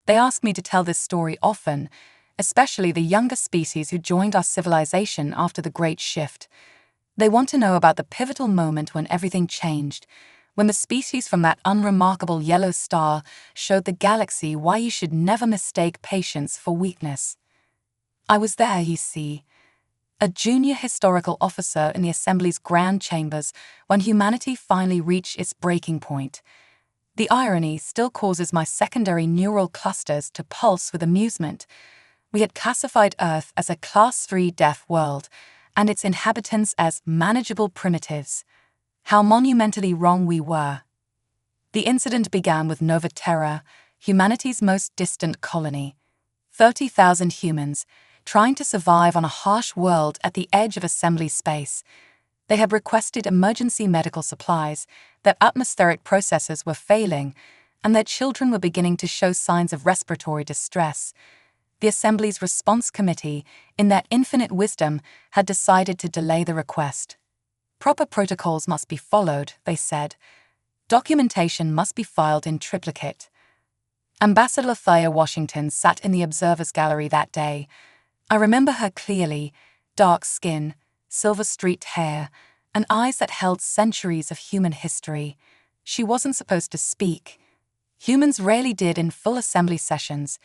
They ask me to tell this story often, especially the younger species who joined our civilization after the Great Shift. They want to know about the pivotal moment when everything changed, when the species from that unremarkable yellow star showed the galaxy why you should never mistake patience for weakness. I was there, you see, a junior historical officer in the Assembly's grand chambers when humanity finally reached its breaking point. The irony still causes my secondary neural clusters to pulse with amusement. We had classified Earth as a Class 3 deaf world, and its inhabitants as manageable primitives. How monumentally wrong we were. The incident began with Nova Terra, humanity's most distant colony. 30,000 humans, trying to survive on a harsh world at the edge of assembly space. They had requested emergency medical supplies, their atmospheric processes were failing, and their children were beginning to show signs of respiratory distress. The Assembly's response committee, in their infinite wisdom, had decided to delay the request. Proper protocols must be followed, they said. Documentation must be filed in triplicate. Ambassador Thea Washington sat in the observer's gallery that day. I remember her clearly, dark skin, silver-streaked hair, and eyes that held centuries of human history. She wasn't supposed to speak. Humans rarely did in full assembly sessions.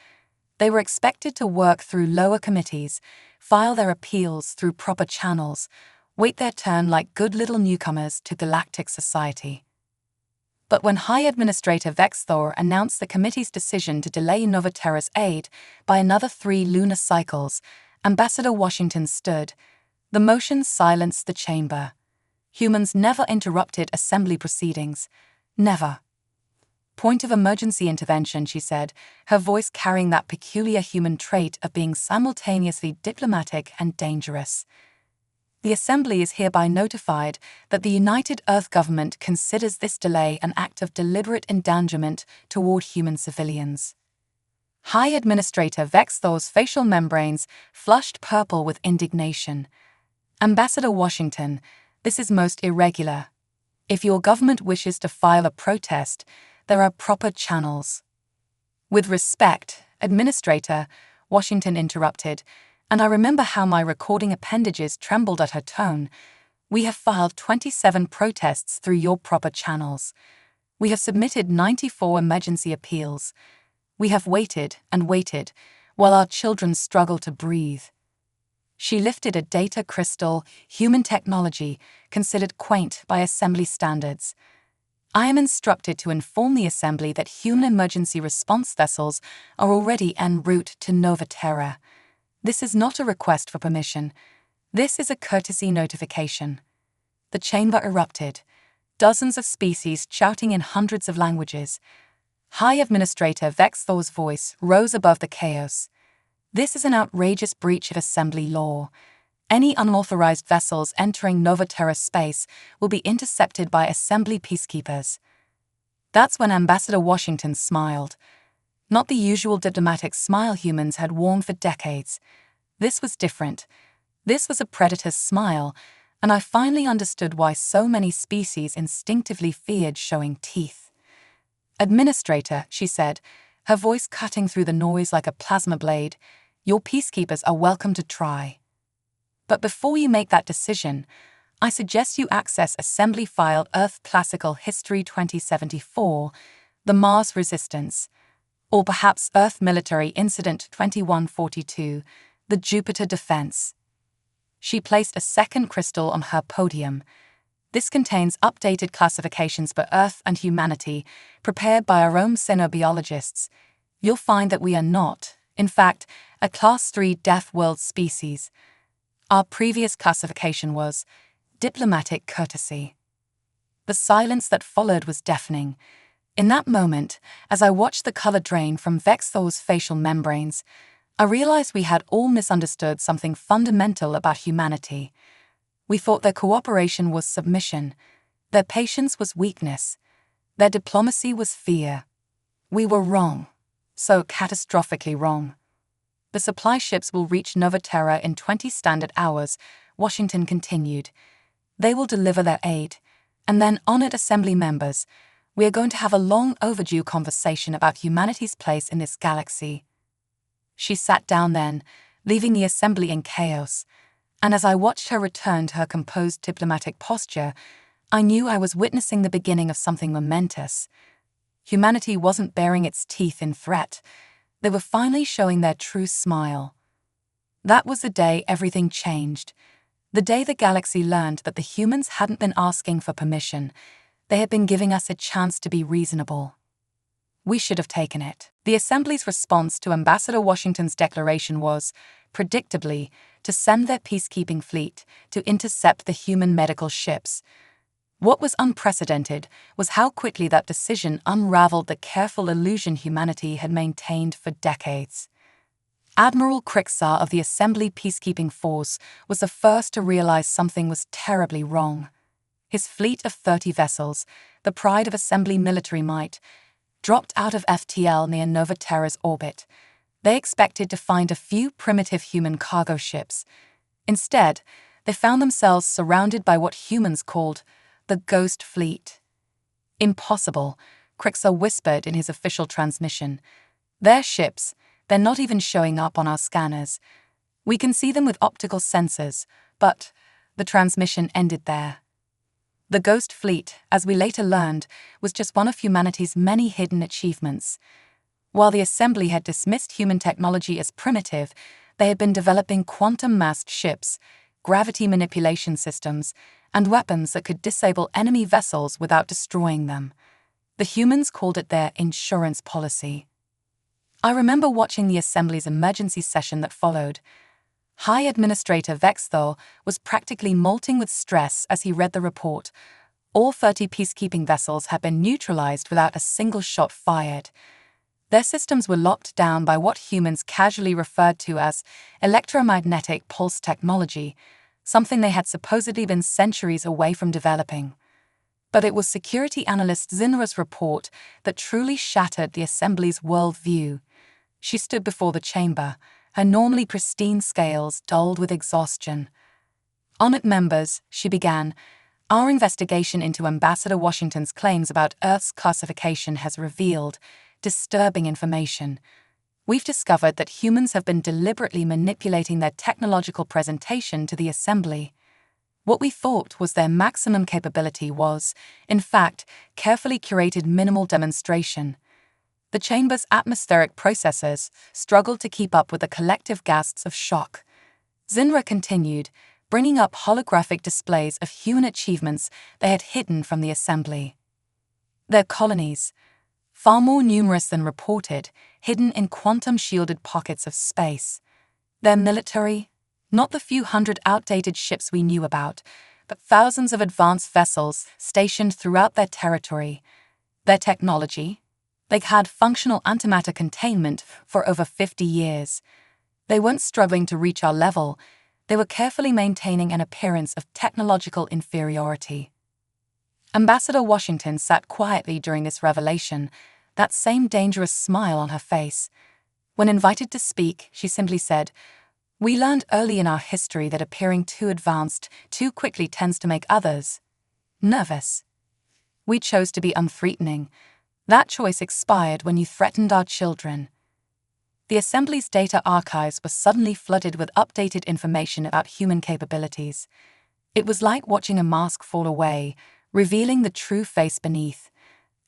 They were expected to work through lower committees, file their appeals through proper channels, wait their turn like good little newcomers to galactic society. But when High Administrator Vexthor announced the committee's decision to delay Nova Terra's aid by another 3 lunar cycles, Ambassador Washington stood. The motion silenced the chamber. Humans never interrupted assembly proceedings. Never. Point of emergency intervention, she said, her voice carrying that peculiar human trait of being simultaneously diplomatic and dangerous. The Assembly is hereby notified that the United Earth Government considers this delay an act of deliberate endangerment toward human civilians. High Administrator Vexthor's facial membranes flushed purple with indignation. Ambassador Washington, this is most irregular. If your government wishes to file a protest, there are proper channels. With respect, Administrator, Washington interrupted, and I remember how my recording appendages trembled at her tone. We have filed 27 protests through your proper channels. We have submitted 94 emergency appeals. We have waited and waited, while our children struggle to breathe. She lifted a data crystal, human technology, considered quaint by Assembly standards. I am instructed to inform the Assembly that human emergency response vessels are already en route to Nova Terra. This is not a request for permission. This is a courtesy notification. The chamber erupted, dozens of species shouting in hundreds of languages. High Administrator Vexthor's voice rose above the chaos. This is an outrageous breach of Assembly law. Any unauthorized vessels entering Nova Terra space will be intercepted by Assembly peacekeepers. That's when Ambassador Washington smiled. Not the usual diplomatic smile humans had worn for decades. This was different. This was a predator's smile, and I finally understood why so many species instinctively feared showing teeth. Administrator, she said, her voice cutting through the noise like a plasma blade, your peacekeepers are welcome to try. But before you make that decision, I suggest you access Assembly File Earth Classical History 2074, the Mars Resistance, or perhaps Earth Military Incident 2142, the Jupiter Defense. She placed a second crystal on her podium. This contains updated classifications for Earth and humanity, prepared by our own xenobiologists. You'll find that we are not, in fact, a Class 3 deaf world species. Our previous classification was diplomatic courtesy. The silence that followed was deafening. In that moment, as I watched the color drain from Vexthor's facial membranes, I realized we had all misunderstood something fundamental about humanity. We thought their cooperation was submission, their patience was weakness, their diplomacy was fear. We were wrong, so catastrophically wrong. The supply ships will reach Nova Terra in 20 standard hours, Washington continued. They will deliver their aid, and then honored Assembly members, We are going to have a long overdue conversation about humanity's place in this galaxy. She sat down then, leaving the assembly in chaos, and as I watched her return to her composed diplomatic posture, I knew I was witnessing the beginning of something momentous. Humanity wasn't baring its teeth in threat. They were finally showing their true smile. That was the day everything changed. The day the galaxy learned that the humans hadn't been asking for permission. They had been giving us a chance to be reasonable. We should have taken it. The Assembly's response to Ambassador Washington's declaration was, predictably, to send their peacekeeping fleet to intercept the human medical ships. What was unprecedented was how quickly that decision unraveled the careful illusion humanity had maintained for decades. Admiral Crixar of the Assembly Peacekeeping Force was the first to realize something was terribly wrong. His fleet of 30 vessels, the pride of Assembly military might, dropped out of FTL near Nova Terra's orbit. They expected to find a few primitive human cargo ships. Instead, they found themselves surrounded by what humans called the Ghost Fleet. Impossible, Crixar whispered in his official transmission. Their ships, they're not even showing up on our scanners. We can see them with optical sensors, but the transmission ended there. The Ghost Fleet, as we later learned, was just one of humanity's many hidden achievements. While the Assembly had dismissed human technology as primitive, they had been developing quantum-massed ships, gravity manipulation systems, and weapons that could disable enemy vessels without destroying them. The humans called it their insurance policy. I remember watching the Assembly's emergency session that followed. High Administrator Vexthal was practically molting with stress as he read the report. All 30 peacekeeping vessels had been neutralized without a single shot fired. Their systems were locked down by what humans casually referred to as electromagnetic pulse technology, something they had supposedly been centuries away from developing. But it was security analyst Zinra's report that truly shattered the Assembly's worldview. She stood before the chamber, her normally pristine scales dulled with exhaustion. "Honored members," she began, "our investigation into Ambassador Washington's claims about Earth's classification has revealed disturbing information. We've discovered that humans have been deliberately manipulating their technological presentation to the Assembly. What we thought was their maximum capability was, in fact, carefully curated minimal demonstration. The chamber's atmospheric processors struggled to keep up with the collective gasps of shock." Zinra continued, bringing up holographic displays of human achievements they had hidden from the Assembly. Their colonies, far more numerous than reported, hidden in quantum-shielded pockets of space. Their military, not the few hundred outdated ships we knew about, but thousands of advanced vessels stationed throughout their territory. Their technology, they had functional antimatter containment for over 50 years. They weren't struggling to reach our level, they were carefully maintaining an appearance of technological inferiority. Ambassador Washington sat quietly during this revelation, that same dangerous smile on her face. When invited to speak, she simply said, "We learned early in our history that appearing too advanced too quickly tends to make others nervous. We chose to be unthreatening. That choice expired when you threatened our children." The Assembly's data archives were suddenly flooded with updated information about human capabilities. It was like watching a mask fall away, revealing the true face beneath.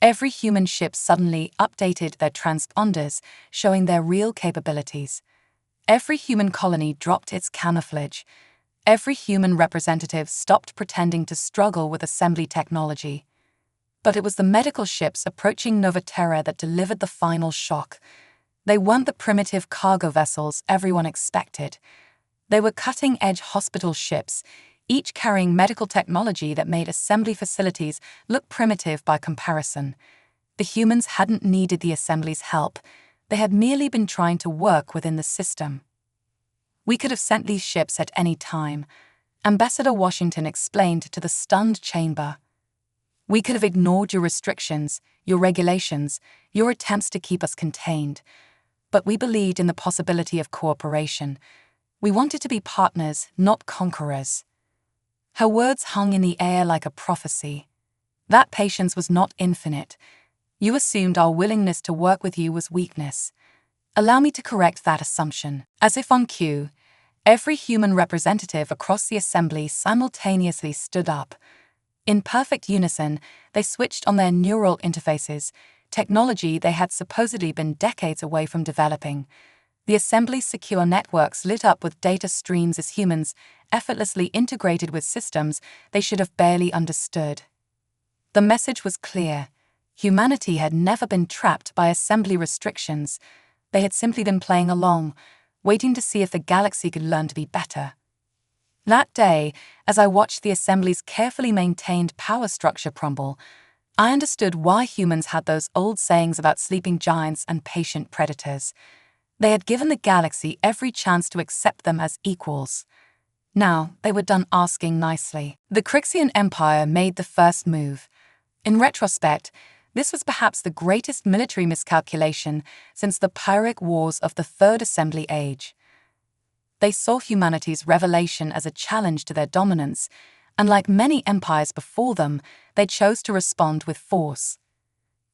Every human ship suddenly updated their transponders, showing their real capabilities. Every human colony dropped its camouflage. Every human representative stopped pretending to struggle with Assembly technology. But it was the medical ships approaching Nova Terra that delivered the final shock. They weren't the primitive cargo vessels everyone expected. They were cutting-edge hospital ships, each carrying medical technology that made Assembly facilities look primitive by comparison. The humans hadn't needed the Assembly's help. They had merely been trying to work within the system. "We could have sent these ships at any time," Ambassador Washington explained to the stunned chamber. "We could have ignored your restrictions, your regulations, your attempts to keep us contained. But we believed in the possibility of cooperation. We wanted to be partners, not conquerors." Her words hung in the air like a prophecy. That patience was not infinite. You assumed our willingness to work with you was weakness. Allow me to correct that assumption. As if on cue, every human representative across the assembly simultaneously stood up. In perfect unison, they switched on their neural interfaces, technology they had supposedly been decades away from developing. The assembly's secure networks lit up with data streams as humans effortlessly integrated with systems they should have barely understood. The message was clear. Humanity had never been trapped by assembly restrictions. They had simply been playing along, waiting to see if the galaxy could learn to be better. That day, as I watched the assembly's carefully maintained power structure crumble, I understood why humans had those old sayings about sleeping giants and patient predators. They had given the galaxy every chance to accept them as equals. Now, they were done asking nicely. The Crixian Empire made the first move. In retrospect, this was perhaps the greatest military miscalculation since the Pyrrhic Wars of the Third Assembly Age. They saw humanity's revelation as a challenge to their dominance, and like many empires before them, they chose to respond with force.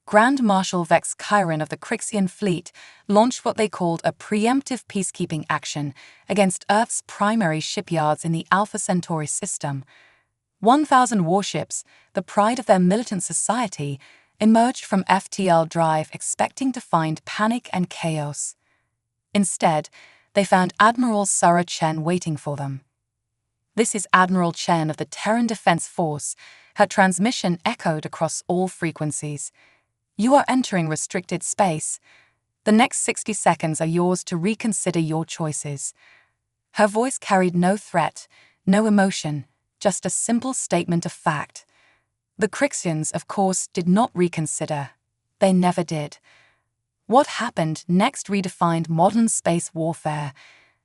Grand Marshal Vex Chiron of the Crixian fleet launched what they called a preemptive peacekeeping action against Earth's primary shipyards in the Alpha Centauri system. 1,000 warships, the pride of their militant society, emerged from FTL Drive expecting to find panic and chaos. Instead, they found Admiral Sarah Chen waiting for them. This is Admiral Chen of the Terran Defense Force. Her transmission echoed across all frequencies. You are entering restricted space. The next 60 seconds are yours to reconsider your choices. Her voice carried no threat, no emotion, just a simple statement of fact. The Crixians, of course, did not reconsider. They never did. What happened next redefined modern space warfare.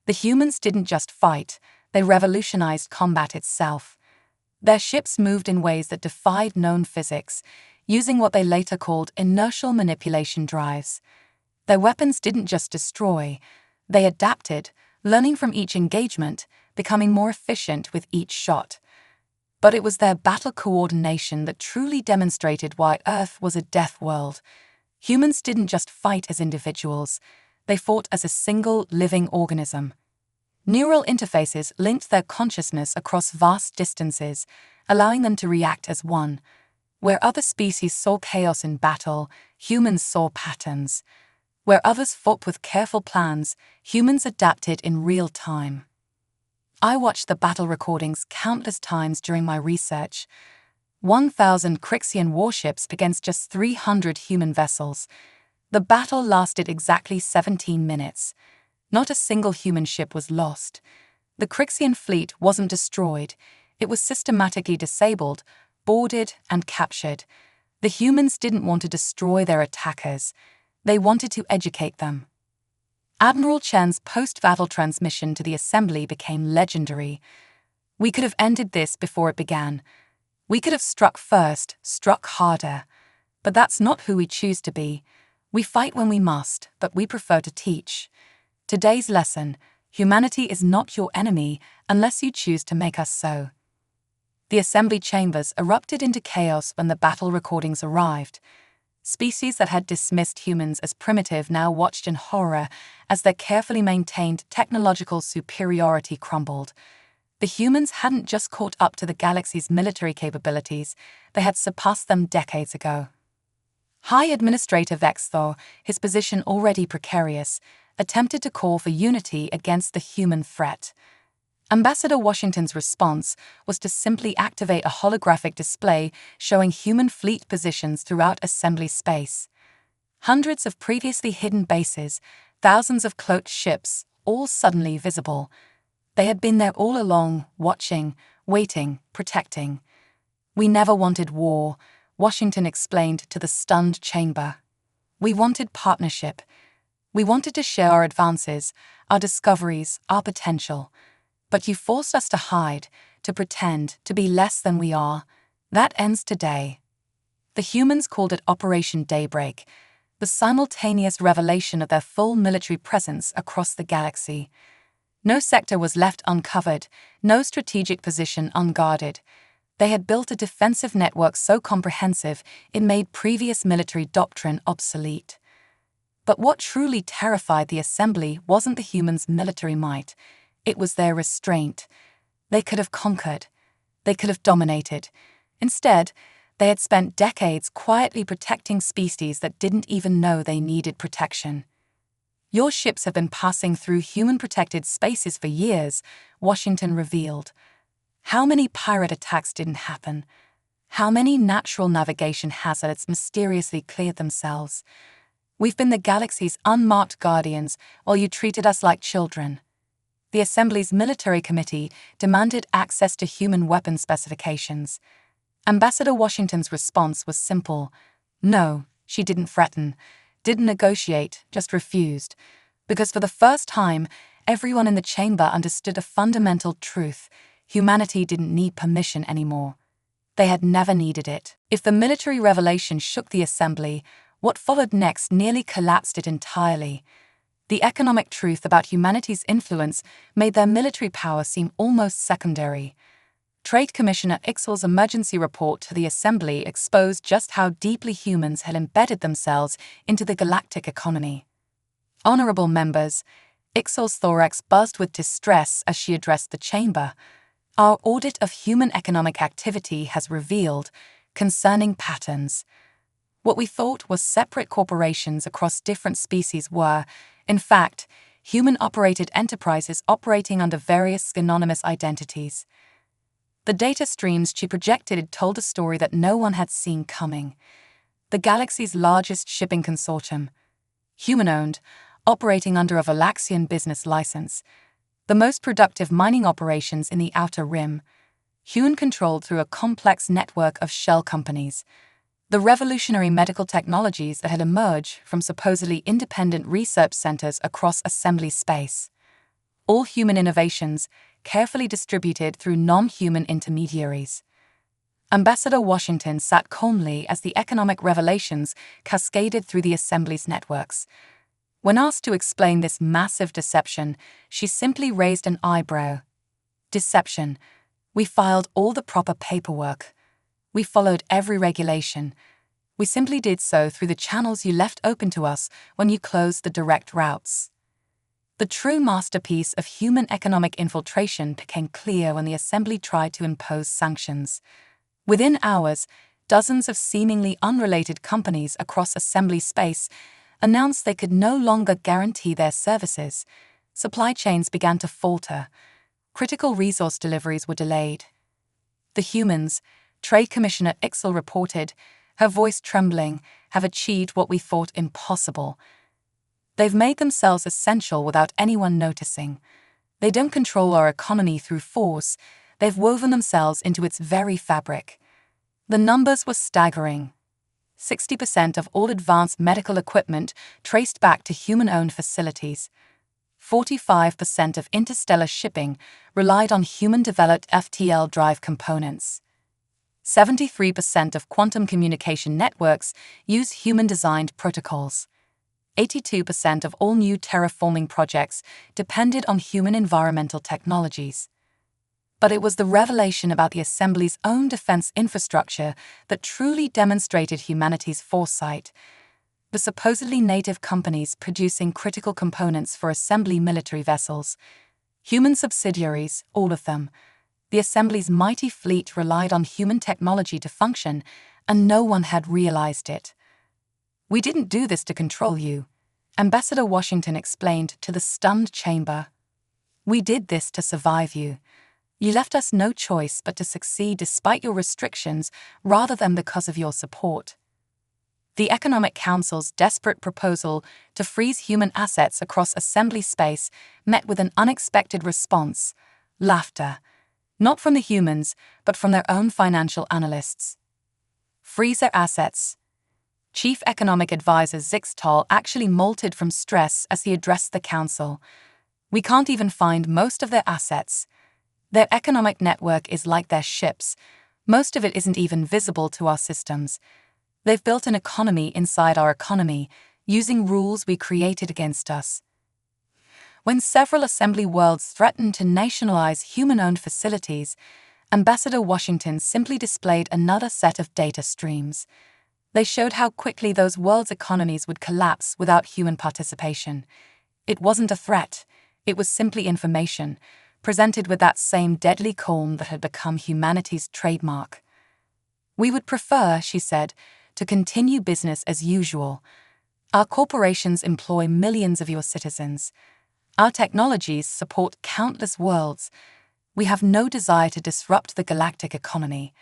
The humans didn't just fight, they revolutionized combat itself. Their ships moved in ways that defied known physics, using what they later called inertial manipulation drives. Their weapons didn't just destroy, they adapted, learning from each engagement, becoming more efficient with each shot. But it was their battle coordination that truly demonstrated why Earth was a death world. Humans didn't just fight as individuals, they fought as a single living organism. Neural interfaces linked their consciousness across vast distances, allowing them to react as one. Where other species saw chaos in battle, humans saw patterns. Where others fought with careful plans, humans adapted in real time. I watched the battle recordings countless times during my research. 1,000 Crixian warships against just 300 human vessels. The battle lasted exactly 17 minutes. Not a single human ship was lost. The Crixian fleet wasn't destroyed. It was systematically disabled, boarded, and captured. The humans didn't want to destroy their attackers. They wanted to educate them. Admiral Chen's post-battle transmission to the assembly became legendary. We could have ended this before it began. We could have struck first, struck harder. But that's not who we choose to be. We fight when we must, but we prefer to teach. Today's lesson: humanity is not your enemy unless you choose to make us so. The assembly chambers erupted into chaos when the battle recordings arrived. Species that had dismissed humans as primitive now watched in horror as their carefully maintained technological superiority crumbled. The humans hadn't just caught up to the galaxy's military capabilities, they had surpassed them decades ago. High Administrator Vex, though, his position already precarious, attempted to call for unity against the human threat. Ambassador Washington's response was to simply activate a holographic display showing human fleet positions throughout assembly space. Hundreds of previously hidden bases, thousands of cloaked ships, all suddenly visible. They had been there all along, watching, waiting, protecting. We never wanted war, Washington explained to the stunned chamber. We wanted partnership. We wanted to share our advances, our discoveries, our potential. But you forced us to hide, to pretend, to be less than we are. That ends today. The humans called it Operation Daybreak, the simultaneous revelation of their full military presence across the galaxy. No sector was left uncovered, no strategic position unguarded. They had built a defensive network so comprehensive it made previous military doctrine obsolete. But what truly terrified the assembly wasn't the humans' military might, it was their restraint. They could have conquered. They could have dominated. Instead, they had spent decades quietly protecting species that didn't even know they needed protection. Your ships have been passing through human-protected spaces for years, Washington revealed. How many pirate attacks didn't happen? How many natural navigation hazards mysteriously cleared themselves? We've been the galaxy's unmarked guardians while you treated us like children. The Assembly's military committee demanded access to human weapon specifications. Ambassador Washington's response was simple. No, she didn't threaten, didn't negotiate, just refused. Because for the first time, everyone in the chamber understood a fundamental truth. Humanity didn't need permission anymore. They had never needed it. If the military revelation shook the assembly, what followed next nearly collapsed it entirely. The economic truth about humanity's influence made their military power seem almost secondary. Trade Commissioner Ixel's emergency report to the assembly exposed just how deeply humans had embedded themselves into the galactic economy. Honorable members, Ixel's thorax buzzed with distress as she addressed the chamber. Our audit of human economic activity has revealed concerning patterns. What we thought were separate corporations across different species were, in fact, human-operated enterprises operating under various synonymous identities. The data streams she projected told a story that no one had seen coming. The galaxy's largest shipping consortium, human-owned, operating under a Valaxian business license. The most productive mining operations in the Outer Rim, human-controlled through a complex network of shell companies. The revolutionary medical technologies that had emerged from supposedly independent research centers across assembly space. All human innovations, carefully distributed through non-human intermediaries. Ambassador Washington sat calmly as the economic revelations cascaded through the assembly's networks. When asked to explain this massive deception, she simply raised an eyebrow. Deception. We filed all the proper paperwork. We followed every regulation. We simply did so through the channels you left open to us when you closed the direct routes. The true masterpiece of human economic infiltration became clear when the assembly tried to impose sanctions. Within hours, dozens of seemingly unrelated companies across assembly space announced they could no longer guarantee their services. Supply chains began to falter. Critical resource deliveries were delayed. The humans, Trade Commissioner Ixel reported, her voice trembling, have achieved what we thought impossible. They've made themselves essential without anyone noticing. They don't control our economy through force. They've woven themselves into its very fabric. The numbers were staggering. 60% of all advanced medical equipment traced back to human-owned facilities. 45% of interstellar shipping relied on human-developed FTL drive components. 73% of quantum communication networks use human-designed protocols. 82% of all new terraforming projects depended on human environmental technologies. But it was the revelation about the assembly's own defense infrastructure that truly demonstrated humanity's foresight. The supposedly native companies producing critical components for assembly military vessels. Human subsidiaries, all of them. The assembly's mighty fleet relied on human technology to function, and no one had realized it. We didn't do this to control you, Ambassador Washington explained to the stunned chamber. We did this to survive you. You left us no choice but to succeed despite your restrictions rather than because of your support. The Economic Council's desperate proposal to freeze human assets across assembly space met with an unexpected response: laughter. Not from the humans, but from their own financial analysts. Freeze their assets. Chief Economic Advisor Zixtal actually molted from stress as he addressed the council. We can't even find most of their assets. Their economic network is like their ships. Most of it isn't even visible to our systems. They've built an economy inside our economy, using rules we created against us. When several assembly worlds threatened to nationalize human-owned facilities, Ambassador Washington simply displayed another set of data streams. They showed how quickly those world's economies would collapse without human participation. It wasn't a threat, it was simply information, presented with that same deadly calm that had become humanity's trademark. "We would prefer," she said, "to continue business as usual. Our corporations employ millions of your citizens. Our technologies support countless worlds. We have no desire to disrupt the galactic economy.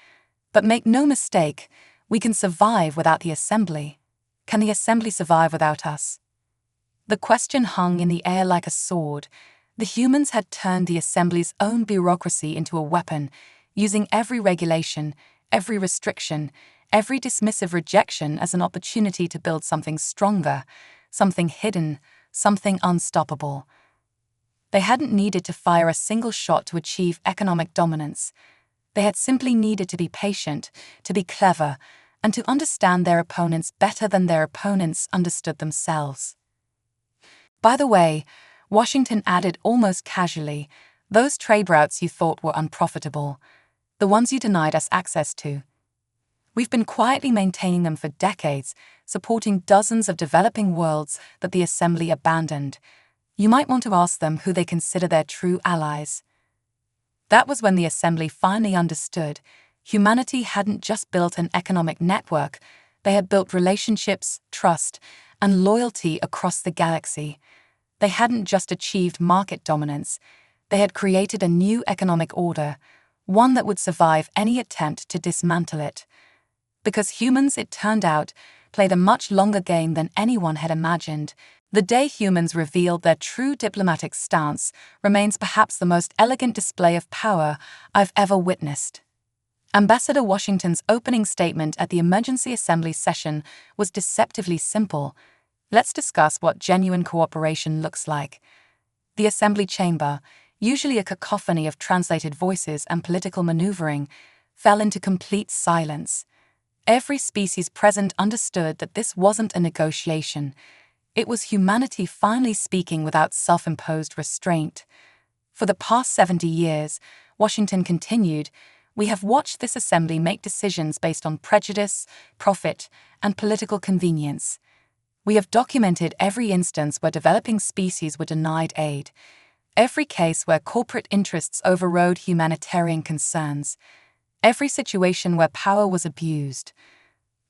But make no mistake, we can survive without the Assembly. Can the Assembly survive without us?" The question hung in the air like a sword. The humans had turned the Assembly's own bureaucracy into a weapon, using every regulation, every restriction, every dismissive rejection as an opportunity to build something stronger, something hidden, something unstoppable. They hadn't needed to fire a single shot to achieve economic dominance. They had simply needed to be patient, to be clever, and to understand their opponents better than their opponents understood themselves. By the way, Washington added almost casually, "Those trade routes you thought were unprofitable, the ones you denied us access to. We've been quietly maintaining them for decades, supporting dozens of developing worlds that the Assembly abandoned. You might want to ask them who they consider their true allies." That was when the Assembly finally understood. Humanity hadn't just built an economic network, they had built relationships, trust, and loyalty across the galaxy. They hadn't just achieved market dominance, they had created a new economic order, one that would survive any attempt to dismantle it. Because humans, it turned out, played a much longer game than anyone had imagined. The day humans revealed their true diplomatic stance remains perhaps the most elegant display of power I've ever witnessed. Ambassador Washington's opening statement at the Emergency Assembly session was deceptively simple. Let's discuss what genuine cooperation looks like. The Assembly chamber, usually a cacophony of translated voices and political maneuvering, fell into complete silence. Every species present understood that this wasn't a negotiation. It was humanity finally speaking without self-imposed restraint. For the past 70 years, Washington continued, we have watched this assembly make decisions based on prejudice, profit, and political convenience. We have documented every instance where developing species were denied aid, every case where corporate interests overrode humanitarian concerns, every situation where power was abused.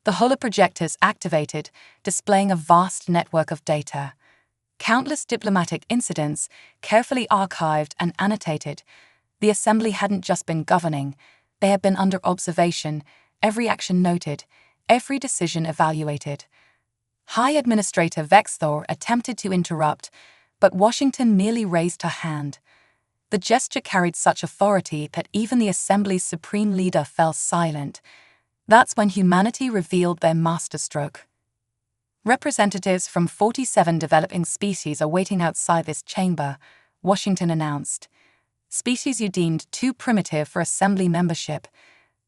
The holoprojectors activated, displaying a vast network of data. Countless diplomatic incidents, carefully archived and annotated. The Assembly hadn't just been governing, they had been under observation, every action noted, every decision evaluated. High Administrator Vexthor attempted to interrupt, but Washington merely raised her hand. The gesture carried such authority that even the Assembly's supreme leader fell silent. That's when humanity revealed their masterstroke. Representatives from 47 developing species are waiting outside this chamber, Washington announced. Species you deemed too primitive for Assembly membership.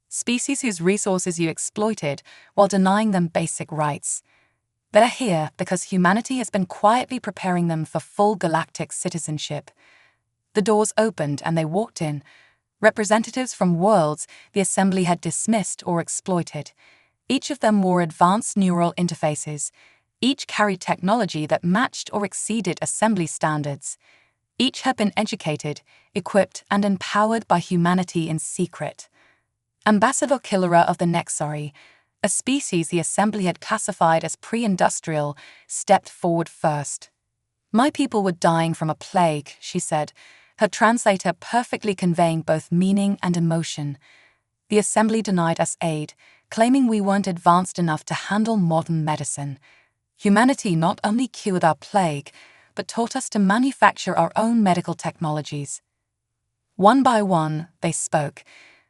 Species whose resources you exploited while denying them basic rights. They're here because humanity has been quietly preparing them for full galactic citizenship. The doors opened and they walked in. Representatives from worlds the Assembly had dismissed or exploited. Each of them wore advanced neural interfaces. Each carried technology that matched or exceeded Assembly standards. Each had been educated, equipped, and empowered by humanity in secret. Ambassador Killera of the Nexari, a species the Assembly had classified as pre-industrial, stepped forward first. "My people were dying from a plague," she said, her translator perfectly conveying both meaning and emotion. "The Assembly denied us aid, claiming we weren't advanced enough to handle modern medicine. Humanity not only cured our plague, but taught us to manufacture our own medical technologies." One by one, they spoke,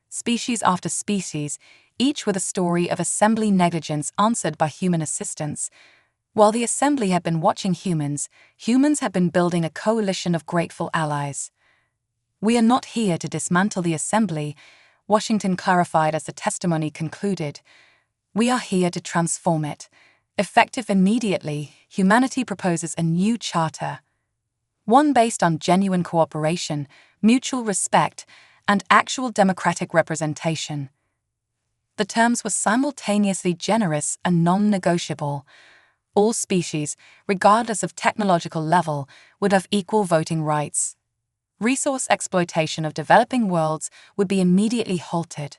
species after species, each with a story of Assembly negligence answered by human assistance. While the Assembly had been watching humans had been building a coalition of grateful allies. "We are not here to dismantle the Assembly," Washington clarified as the testimony concluded. "We are here to transform it." Effective immediately, humanity proposes a new charter. One based on genuine cooperation, mutual respect, and actual democratic representation. The terms were simultaneously generous and non-negotiable. All species, regardless of technological level, would have equal voting rights. Resource exploitation of developing worlds would be immediately halted.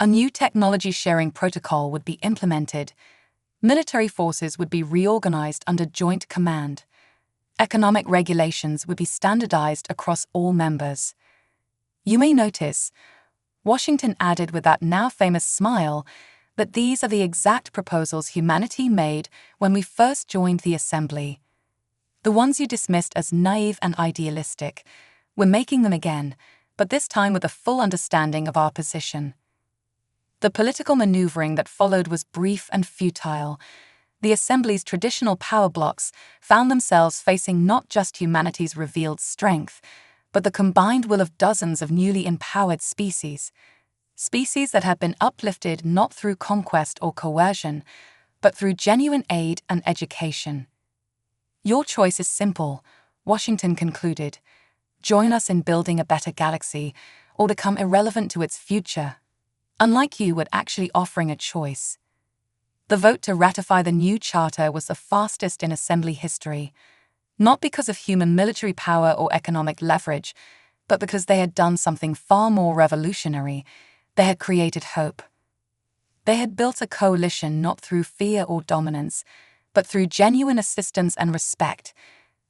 A new technology sharing protocol would be implemented. Military forces would be reorganized under joint command. Economic regulations would be standardized across all members. You may notice, Washington added with that now famous smile, that these are the exact proposals humanity made when we first joined the Assembly. The ones you dismissed as naive and idealistic, we're making them again, but this time with a full understanding of our position. The political maneuvering that followed was brief and futile. The Assembly's traditional power blocks found themselves facing not just humanity's revealed strength, but the combined will of dozens of newly empowered species. Species that had been uplifted not through conquest or coercion, but through genuine aid and education. Your choice is simple, Washington concluded. Join us in building a better galaxy, or become irrelevant to its future. Unlike you, we're actually offering a choice. The vote to ratify the new charter was the fastest in Assembly history, not because of human military power or economic leverage, but because they had done something far more revolutionary. They had created hope. They had built a coalition not through fear or dominance, but through genuine assistance and respect.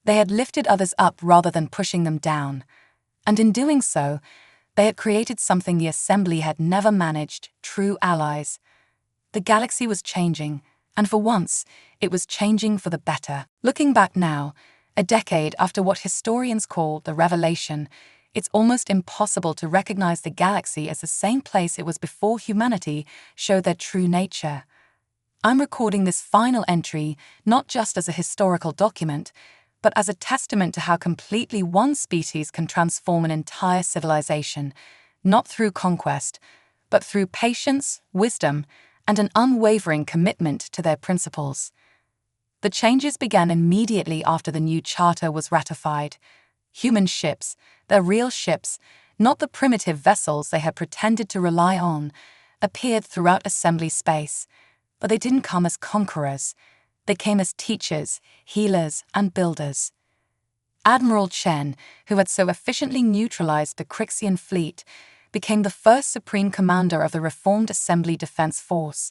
They had lifted others up rather than pushing them down, and in doing so, they had created something the Assembly had never managed: true allies. The galaxy was changing, and for once, it was changing for the better. Looking back now, a decade after what historians call the revelation, it's almost impossible to recognize the galaxy as the same place it was before humanity showed their true nature. I'm recording this final entry not just as a historical document, but as a testament to how completely one species can transform an entire civilization, not through conquest, but through patience, wisdom, and an unwavering commitment to their principles. The changes began immediately after the new charter was ratified. Human ships, their real ships, not the primitive vessels they had pretended to rely on, appeared throughout Assembly space, but they didn't come as conquerors. They came as teachers, healers, and builders. Admiral Chen, who had so efficiently neutralized the Crixian fleet, became the first Supreme Commander of the reformed Assembly Defense Force.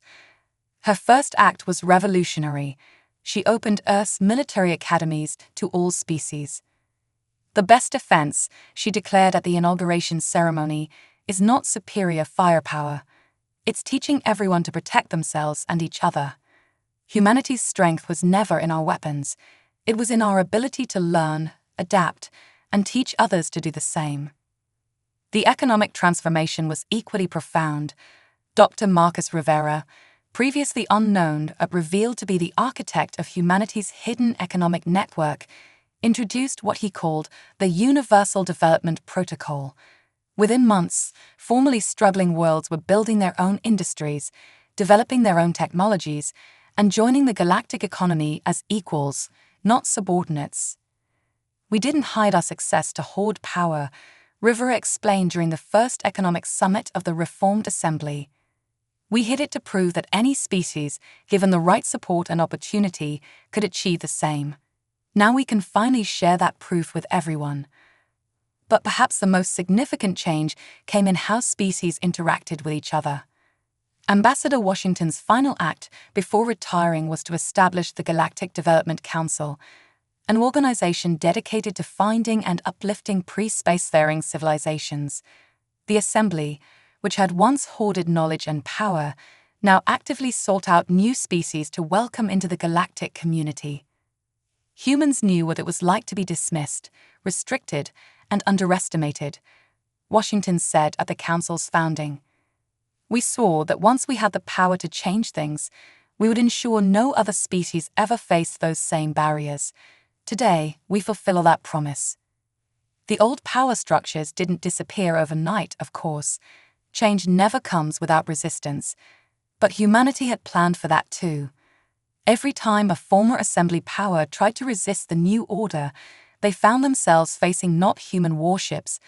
Her first act was revolutionary. She opened Earth's military academies to all species. The best defense, she declared at the inauguration ceremony, is not superior firepower. It's teaching everyone to protect themselves and each other. Humanity's strength was never in our weapons. It was in our ability to learn, adapt, and teach others to do the same. The economic transformation was equally profound. Dr. Marcus Rivera, previously unknown but revealed to be the architect of humanity's hidden economic network, introduced what he called the Universal Development Protocol. Within months, formerly struggling worlds were building their own industries, developing their own technologies, and joining the galactic economy as equals, not subordinates. We didn't hide our success to hoard power, Rivera explained during the first economic summit of the Reformed Assembly. We hid it to prove that any species, given the right support and opportunity, could achieve the same. Now we can finally share that proof with everyone. But perhaps the most significant change came in how species interacted with each other. Ambassador Washington's final act before retiring was to establish the Galactic Development Council, an organization dedicated to finding and uplifting pre-spacefaring civilizations. The Assembly, which had once hoarded knowledge and power, now actively sought out new species to welcome into the galactic community. Humans knew what it was like to be dismissed, restricted, and underestimated, Washington said at the Council's founding. We saw that once we had the power to change things, we would ensure no other species ever faced those same barriers. Today, we fulfill that promise. The old power structures didn't disappear overnight, of course. Change never comes without resistance. But humanity had planned for that too. Every time a former Assembly power tried to resist the new order, they found themselves facing not human warships,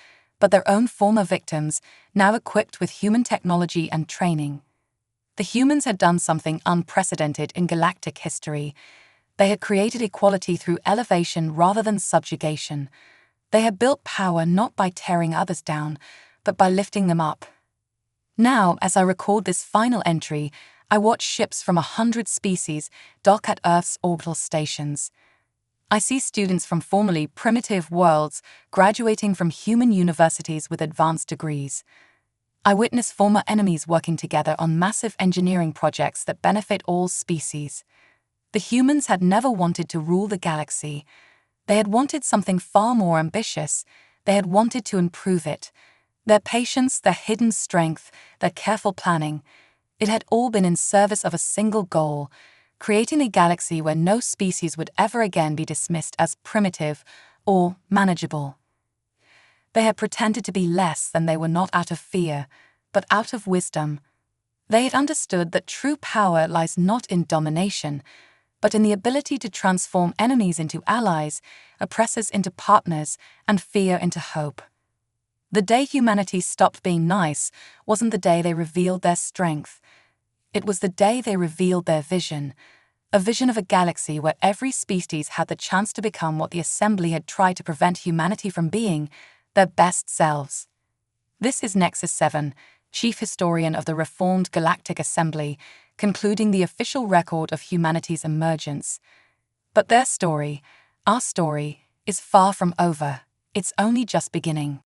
but their own former victims, now equipped with human technology and training. The humans had done something unprecedented in galactic history. They had created equality through elevation rather than subjugation. They had built power not by tearing others down, but by lifting them up. Now, as I record this final entry, I watch ships from 100 species dock at Earth's orbital stations. I see students from formerly primitive worlds graduating from human universities with advanced degrees. I witness former enemies working together on massive engineering projects that benefit all species. The humans had never wanted to rule the galaxy. They had wanted something far more ambitious. They had wanted to improve it. Their patience, their hidden strength, their careful planning, it had all been in service of a single goal: creating a galaxy where no species would ever again be dismissed as primitive or manageable. They had pretended to be less than they were, not out of fear, but out of wisdom. They had understood that true power lies not in domination, but in the ability to transform enemies into allies, oppressors into partners, and fear into hope. The day humanity stopped being nice wasn't the day they revealed their strength. It was the day they revealed their vision, a vision of a galaxy where every species had the chance to become what the Assembly had tried to prevent humanity from being: their best selves. This is Nexus 7, Chief Historian of the Reformed Galactic Assembly, concluding the official record of humanity's emergence. But their story, our story, is far from over. It's only just beginning.